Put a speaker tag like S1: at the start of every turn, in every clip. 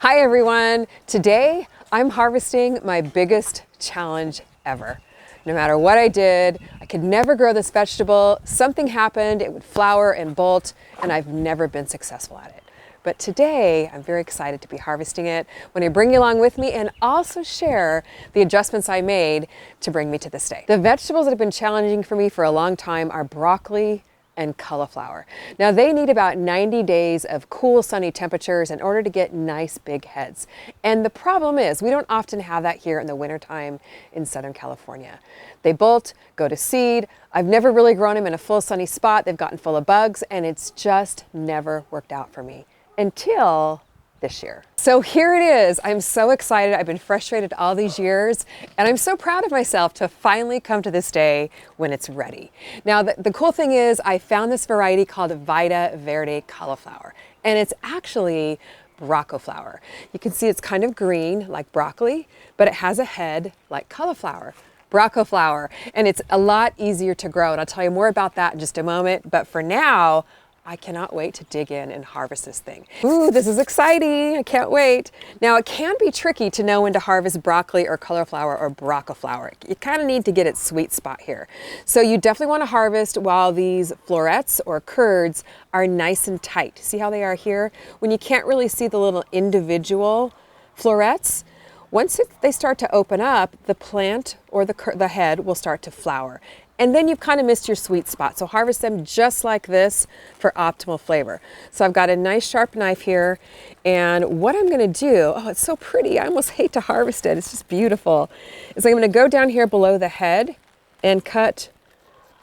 S1: Hi everyone! Today I'm harvesting my biggest challenge ever. No matter what I did, I could never grow this vegetable. Something happened, it would flower and bolt, and I've never been successful at it. But today I'm very excited to be harvesting it when I bring you along with me and also share the adjustments I made to bring me to this day. The vegetables that have been challenging for me for a long time are broccoli and cauliflower. Now they need about 90 days of cool, sunny temperatures in order to get nice big heads. And the problem is we don't often have that here in the wintertime in Southern California. They bolt, go to seed. I've never really grown them in a full sunny spot. They've gotten full of bugs and it's just never worked out for me until this year. So here it is. I'm so excited. I've been frustrated all these years and I'm so proud of myself to finally come to this day when it's ready. Now the cool thing is I found this variety called Vita Verde cauliflower and it's actually broccoflower. You can see it's kind of green like broccoli, but it has a head like cauliflower. Broccoflower, and it's a lot easier to grow and I'll tell you more about that in just a moment, but for now I cannot wait to dig in and harvest this thing. Ooh, this is exciting. I can't wait. Now, it can be tricky to know when to harvest broccoli or cauliflower or broccoflower. You kind of need to get its sweet spot here. So you definitely want to harvest while these florets or curds are nice and tight. See how they are here? When you can't really see the little individual florets, once they start to open up, the plant or the head will start to flower. And then you've kind of missed your sweet spot. So harvest them just like this for optimal flavor. So I've got a nice sharp knife here. And what I'm gonna do, oh, it's so pretty. I almost hate to harvest it. It's just beautiful. Is I'm gonna go down here below the head and cut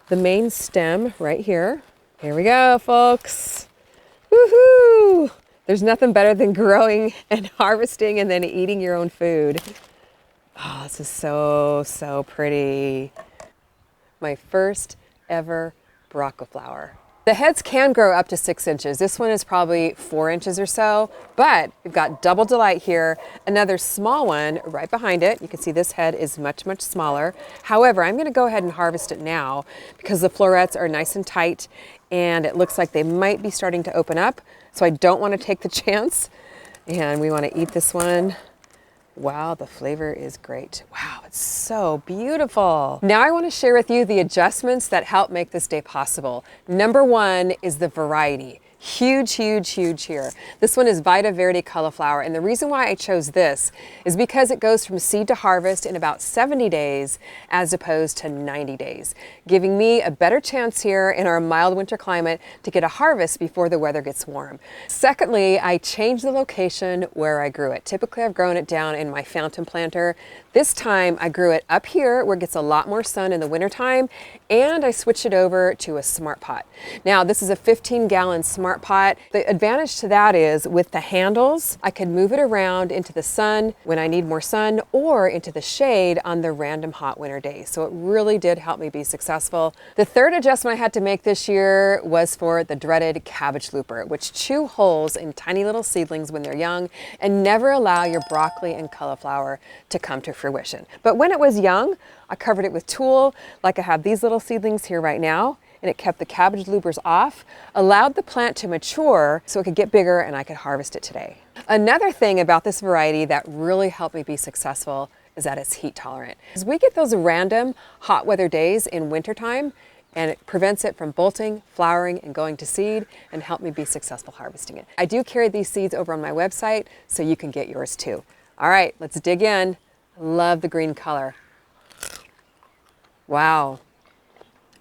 S1: the main stem right here. Here we go, folks. Woohoo! There's nothing better than growing and harvesting and then eating your own food. Oh, this is so, so pretty. My first ever broccoflower. The heads can grow up to 6 inches. This one is probably 4 inches or so, but we've got Double Delight here, another small one right behind it. You can see this head is much, much smaller. However, I'm gonna go ahead and harvest it now because the florets are nice and tight and it looks like they might be starting to open up. So I don't wanna take the chance and we wanna eat this one. Wow, the flavor is great. Wow, it's so beautiful. Now I want to share with you the adjustments that help make this day possible. Number one is the variety. Huge, huge, huge here. This one is Vita Verde cauliflower, and the reason why I chose this is because it goes from seed to harvest in about 70 days as opposed to 90 days, giving me a better chance here in our mild winter climate to get a harvest before the weather gets warm. Secondly, I changed the location where I grew it. Typically, I've grown it down in my fountain planter. This time, I grew it up here where it gets a lot more sun in the wintertime, and I switched it over to a smart pot. Now, this is a 15-gallon smart pot. The advantage to that is with the handles, I can move it around into the sun when I need more sun or into the shade on the random hot winter days. So it really did help me be successful. The third adjustment I had to make this year was for the dreaded cabbage looper, which chew holes in tiny little seedlings when they're young and never allow your broccoli and cauliflower to come to fruition. But when it was young, I covered it with tulle, like I have these little seedlings here right now, and it kept the cabbage loopers off, allowed the plant to mature so it could get bigger and I could harvest it today. Another thing about this variety that really helped me be successful is that it's heat tolerant. As we get those random hot weather days in wintertime, and it prevents it from bolting, flowering, and going to seed, and helped me be successful harvesting it. I do carry these seeds over on my website, so you can get yours too. All right, let's dig in. Love the green color. Wow.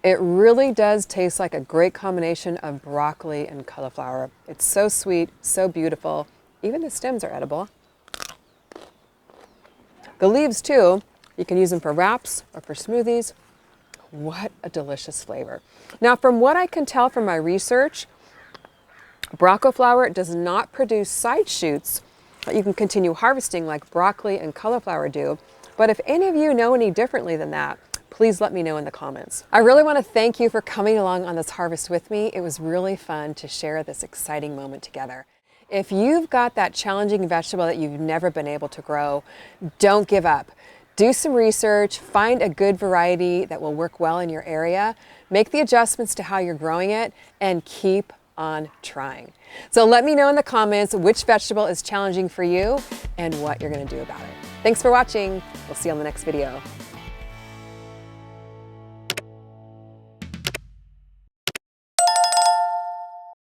S1: It really does taste like a great combination of broccoli and cauliflower. It's so sweet, so beautiful. Even the stems are edible. The leaves too, you can use them for wraps or for smoothies. What a delicious flavor. Now, from what I can tell from my research, broccoflower does not produce side shoots that you can continue harvesting like broccoli and cauliflower do. But if any of you know any differently than that, please let me know in the comments. I really want to thank you for coming along on this harvest with me. It was really fun to share this exciting moment together. If you've got that challenging vegetable that you've never been able to grow, don't give up. Do some research, find a good variety that will work well in your area, make the adjustments to how you're growing it, and keep on trying. So let me know in the comments which vegetable is challenging for you and what you're gonna do about it. Thanks for watching. We'll see you on the next video.